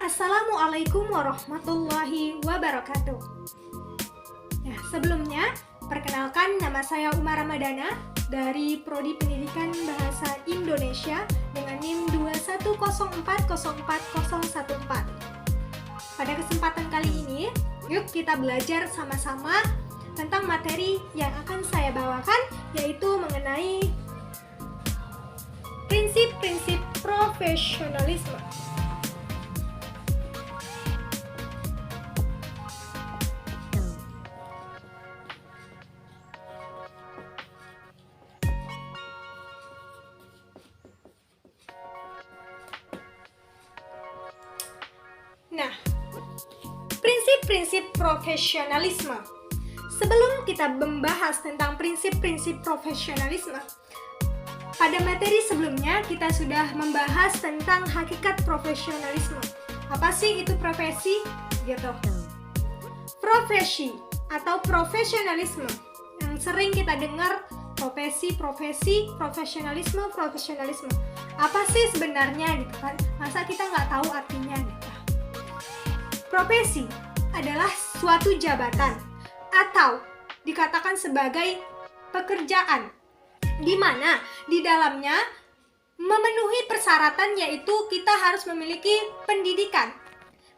Assalamualaikum warahmatullahi wabarakatuh. Nah, sebelumnya, perkenalkan nama saya Umar Ramadana dari Prodi Pendidikan Bahasa Indonesia dengan NIM 210404014. Pada kesempatan kali ini, yuk kita belajar sama-sama tentang materi yang akan saya bawakan, yaitu mengenai prinsip-prinsip profesionalisme. Nah, prinsip-prinsip profesionalisme. Sebelum kita membahas tentang prinsip-prinsip profesionalisme, pada materi sebelumnya kita sudah membahas tentang hakikat profesionalisme. Apa sih itu profesi? Gitu. Profesi atau profesionalisme yang sering kita dengar, profesi, profesionalisme. Apa sih sebenarnya gitu kan? Masa kita nggak tahu artinya gitu. Profesi adalah suatu jabatan atau dikatakan sebagai pekerjaan di mana di dalamnya memenuhi persyaratan, yaitu kita harus memiliki pendidikan.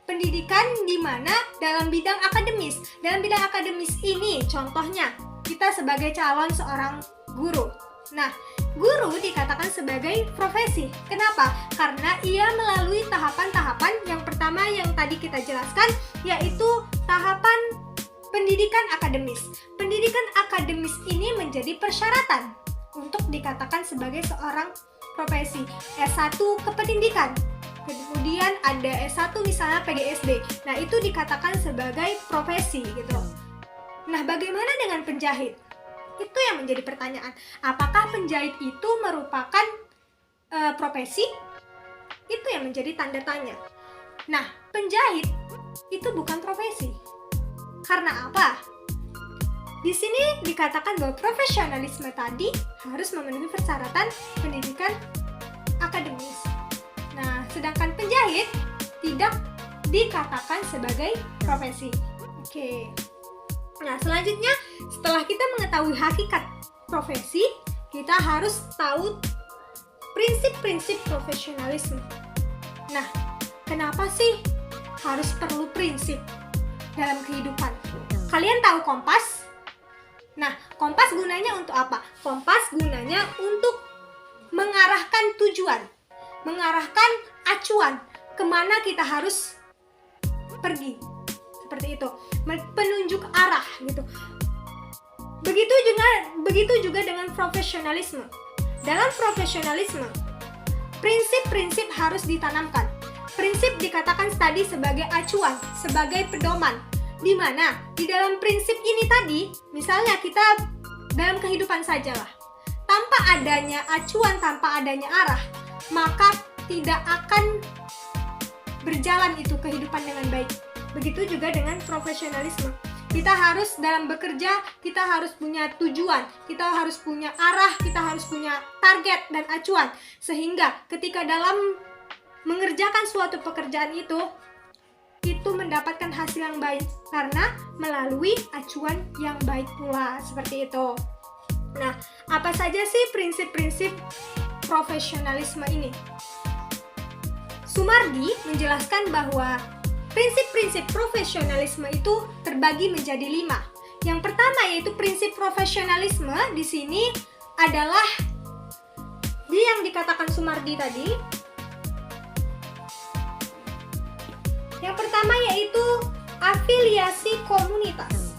Pendidikan di mana dalam bidang akademis. Dalam bidang akademis ini contohnya kita sebagai calon seorang guru. Nah, guru dikatakan sebagai profesi. Kenapa? Karena ia melalui tahapan-tahapan. Yang pertama yang tadi kita jelaskan, yaitu tahapan pendidikan akademis. Pendidikan akademis ini menjadi persyaratan untuk dikatakan sebagai seorang profesi. S1 kependidikan, kemudian ada S1 misalnya PGSD. Nah, itu dikatakan sebagai profesi gitu. Nah, bagaimana dengan penjahit? Itu yang menjadi pertanyaan. Apakah penjahit itu merupakan profesi? Itu yang menjadi tanda tanya. Nah, penjahit itu bukan profesi. Karena apa? Di sini dikatakan bahwa profesionalisme tadi harus memenuhi persyaratan pendidikan akademis. Nah, sedangkan penjahit tidak dikatakan sebagai profesi. Oke. Nah, selanjutnya setelah kita mengetahui hakikat profesi, kita harus tahu prinsip-prinsip profesionalisme. Nah, kenapa sih harus perlu prinsip dalam kehidupan? Kalian tahu kompas? Nah, kompas gunanya untuk apa? Kompas gunanya untuk mengarahkan tujuan, mengarahkan acuan kemana kita harus pergi. Seperti itu, penunjuk arah gitu. Begitu juga dengan profesionalisme. Dalam profesionalisme, prinsip-prinsip harus ditanamkan. Prinsip dikatakan tadi sebagai acuan, sebagai pedoman. Di mana di dalam prinsip ini tadi, misalnya kita dalam kehidupan sajalah, tanpa adanya acuan, tanpa adanya arah, maka tidak akan berjalan itu kehidupan dengan baik. Begitu juga dengan profesionalisme. Kita harus dalam bekerja, kita harus punya tujuan, kita harus punya arah, kita harus punya target dan acuan. Sehingga ketika dalam mengerjakan suatu pekerjaan itu mendapatkan hasil yang baik karena melalui acuan yang baik pula, seperti itu. Nah, apa saja sih prinsip-prinsip profesionalisme ini? Sumardi menjelaskan bahwa prinsip-prinsip profesionalisme itu terbagi menjadi 5. Yang pertama yaitu prinsip profesionalisme di sini adalah yang dikatakan Sumardi tadi. Yang pertama yaitu afiliasi komunitas.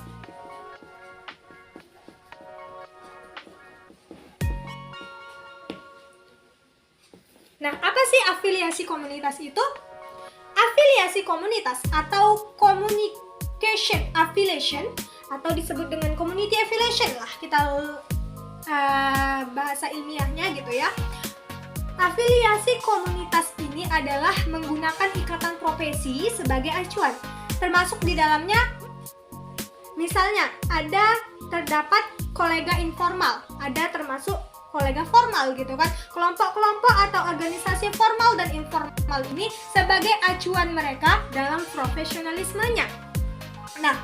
Nah, apa sih afiliasi komunitas itu? Afiliasi komunitas atau communication affiliation atau disebut dengan community affiliation lah kita bahasa ilmiahnya gitu ya. Afiliasi komunitas ini adalah menggunakan ikatan profesi sebagai acuan, termasuk di dalamnya misalnya terdapat kolega informal, ada termasuk kolega formal gitu kan, kelompok-kelompok atau organisasi formal dan informal. formal ini sebagai acuan mereka dalam profesionalismenya. Nah,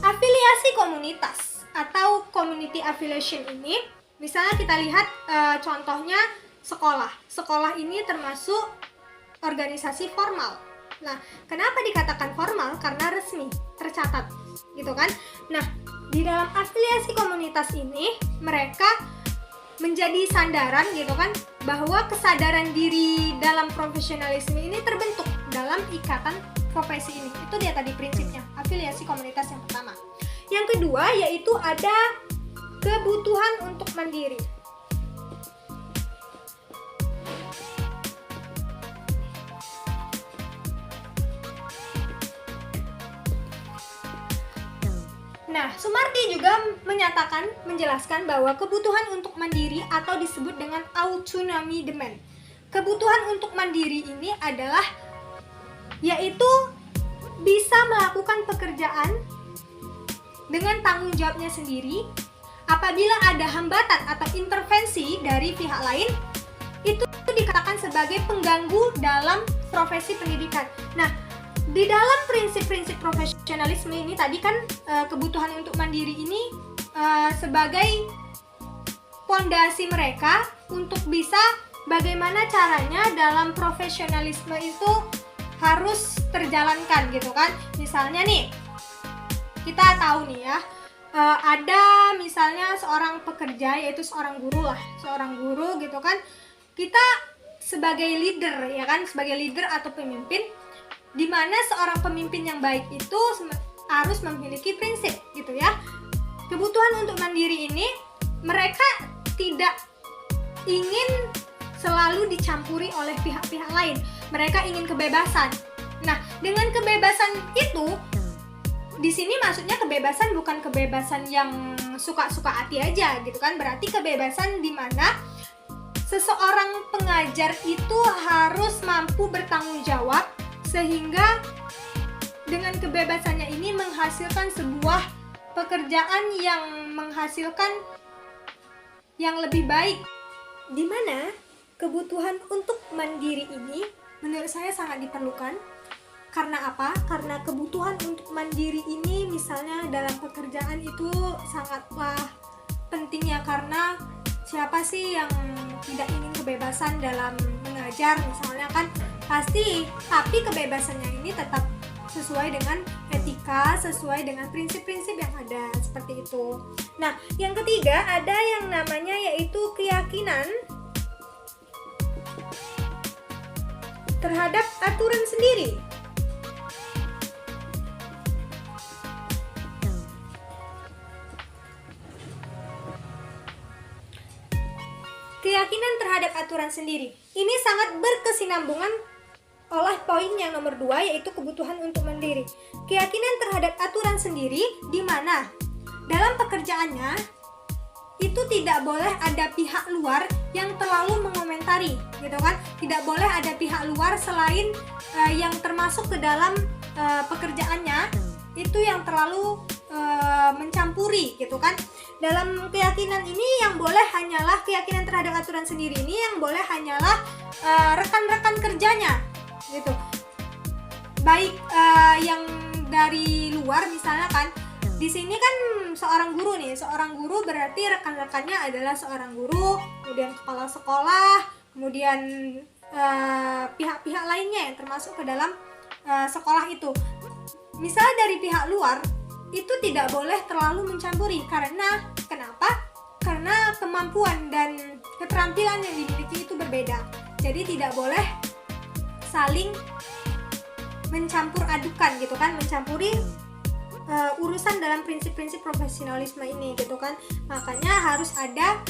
afiliasi komunitas atau community affiliation ini, misalnya kita lihat contohnya sekolah. Sekolah ini termasuk organisasi formal. Nah, kenapa dikatakan formal? Karena resmi, tercatat, gitu kan? Nah, di dalam afiliasi komunitas ini, mereka menjadi sandaran, gitu kan, bahwa kesadaran diri dalam profesionalisme ini terbentuk dalam ikatan profesi ini. Itu dia tadi prinsipnya, afiliasi komunitas yang pertama. Yang kedua yaitu ada kebutuhan untuk mandiri. Nah, Sumarti juga menjelaskan bahwa kebutuhan untuk mandiri atau disebut dengan autonomy demand. Kebutuhan untuk mandiri ini adalah yaitu bisa melakukan pekerjaan dengan tanggung jawabnya sendiri. Apabila ada hambatan atau intervensi dari pihak lain, itu dikatakan sebagai pengganggu dalam profesi pendidikan. Nah, di dalam prinsip-prinsip profesionalisme ini tadi kan kebutuhan untuk mandiri ini sebagai fondasi mereka untuk bisa bagaimana caranya dalam profesionalisme itu harus terjalankan, gitu kan. Misalnya nih, kita tahu nih ya, ada misalnya seorang pekerja, yaitu seorang guru lah, seorang guru gitu kan. Kita sebagai leader, ya kan, sebagai leader atau pemimpin, di mana seorang pemimpin yang baik itu harus memiliki prinsip, gitu ya. Kebutuhan untuk mandiri ini mereka tidak ingin selalu dicampuri oleh pihak-pihak lain. Mereka ingin kebebasan. Nah, dengan kebebasan itu, di sini maksudnya kebebasan bukan kebebasan yang suka-suka hati aja, gitu kan. Berarti kebebasan di mana seseorang pengajar itu harus mampu bertanggung jawab, sehingga dengan kebebasannya ini menghasilkan sebuah pekerjaan yang menghasilkan yang lebih baik. Di mana kebutuhan untuk mandiri ini menurut saya sangat diperlukan. Karena apa? Karena kebutuhan untuk mandiri ini misalnya dalam pekerjaan itu sangatlah penting ya, karena siapa sih yang tidak ingin kebebasan dalam mengajar misalnya kan, pasti, tapi kebebasannya ini tetap sesuai dengan etika, sesuai dengan prinsip-prinsip yang ada, seperti itu. Nah, yang ketiga ada yang namanya yaitu keyakinan terhadap aturan sendiri. Keyakinan terhadap aturan sendiri ini sangat berkesinambungan oleh poin yang nomor 2, yaitu kebutuhan untuk mandiri. Keyakinan terhadap aturan sendiri di mana dalam pekerjaannya itu tidak boleh ada pihak luar yang terlalu mengomentari, gitu kan. Tidak boleh ada pihak luar selain yang termasuk ke dalam pekerjaannya itu yang terlalu mencampuri, gitu kan. Dalam keyakinan ini yang boleh hanyalah keyakinan terhadap aturan sendiri ini yang boleh hanyalah rekan-rekan kerjanya, gitu. Baik yang dari luar misalnya kan. Di sini kan seorang guru nih, seorang guru berarti rekan-rekannya adalah seorang guru, kemudian kepala sekolah, kemudian pihak-pihak lainnya yang termasuk ke dalam sekolah itu. Misalnya dari pihak luar itu tidak boleh terlalu mencampuri. Karena kenapa? Karena kemampuan dan keterampilan yang dimiliki itu berbeda. Jadi tidak boleh saling mencampur adukan, gitu kan, mencampuri urusan dalam prinsip-prinsip profesionalisme ini, gitu kan. Makanya harus ada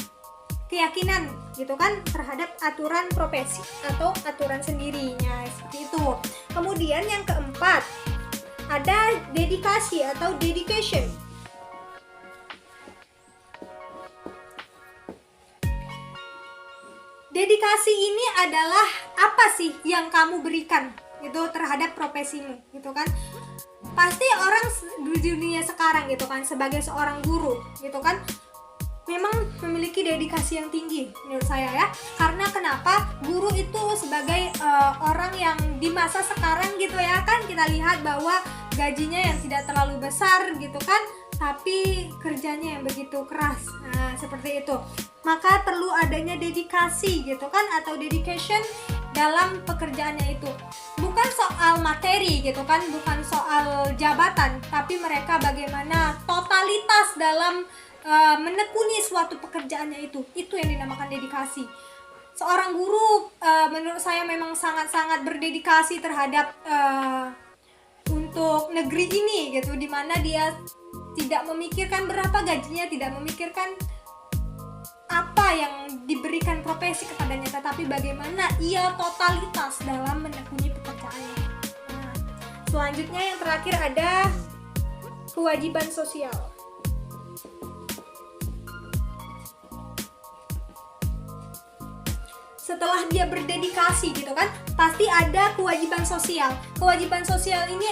keyakinan, gitu kan, terhadap aturan profesi atau aturan sendirinya, seperti itu. Kemudian yang keempat ada dedikasi atau dedication. Dedikasi ini adalah apa sih yang kamu berikan gitu terhadap profesimu, gitu kan. Pasti orang di dunia sekarang, gitu kan, sebagai seorang guru, gitu kan, memang memiliki dedikasi yang tinggi menurut saya ya. Karena kenapa? Guru itu sebagai orang yang di masa sekarang gitu ya kan, kita lihat bahwa gajinya yang tidak terlalu besar gitu kan, tapi kerjanya yang begitu keras. Nah, seperti itu. Maka perlu adanya dedikasi gitu kan, atau dedication dalam pekerjaannya itu. Bukan soal materi gitu kan, bukan soal jabatan, tapi mereka bagaimana totalitas dalam menekuni suatu pekerjaannya itu yang dinamakan dedikasi. Seorang guru menurut saya memang sangat-sangat berdedikasi terhadap untuk negeri ini gitu, dimana dia tidak memikirkan berapa gajinya, tidak memikirkan apa yang diberikan profesi kepadanya, tetapi bagaimana ia totalitas dalam menekuni pekerjaannya. Nah, selanjutnya yang terakhir ada kewajiban sosial. Setelah dia berdedikasi gitu kan, pasti ada kewajiban sosial. Kewajiban sosial ini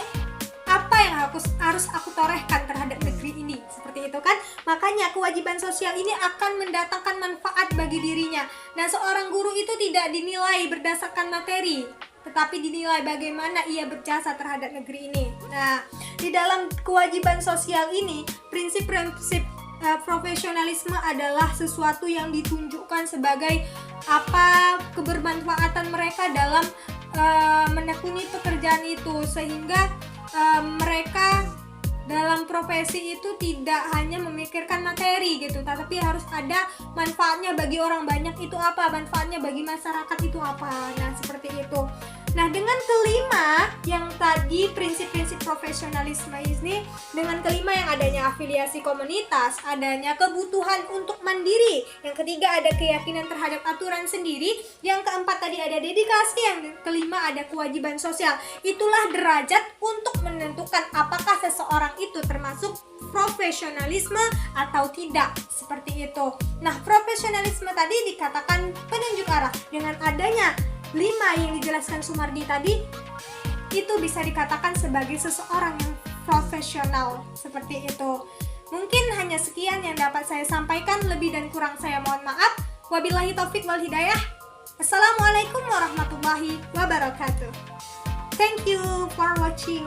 apa yang harus aku torehkan terhadap negeri ini, seperti itu kan. Makanya kewajiban sosial ini akan mendatangkan manfaat bagi dirinya. Nah, seorang guru itu tidak dinilai berdasarkan materi, tetapi dinilai bagaimana ia berjasa terhadap negeri ini. Nah, di dalam kewajiban sosial ini, prinsip-prinsip profesionalisme adalah sesuatu yang ditunjukkan sebagai apa kebermanfaatan mereka dalam menekuni pekerjaan itu, sehingga mereka dalam profesi itu tidak hanya memikirkan materi gitu, tapi harus ada manfaatnya bagi orang banyak. Itu apa? Manfaatnya bagi masyarakat itu apa? Nah, seperti itu. Nah, dengan kelima yang tadi prinsip-prinsip profesionalisme ini, dengan kelima yang adanya afiliasi komunitas, adanya kebutuhan untuk mandiri, yang ketiga ada keyakinan terhadap aturan sendiri, yang keempat tadi ada dedikasi, yang kelima ada kewajiban sosial. Itulah derajat untuk menentukan apakah seseorang itu termasuk profesionalisme atau tidak, seperti itu. Nah, profesionalisme tadi dikatakan penunjuk arah. Dengan adanya 5 yang dijelaskan Sumardi tadi, itu bisa dikatakan sebagai seseorang yang profesional, seperti itu. Mungkin hanya sekian yang dapat saya sampaikan, lebih dan kurang saya mohon maaf. Wabillahi taufik wal hidayah. Assalamualaikum warahmatullahi wabarakatuh. Thank you for watching.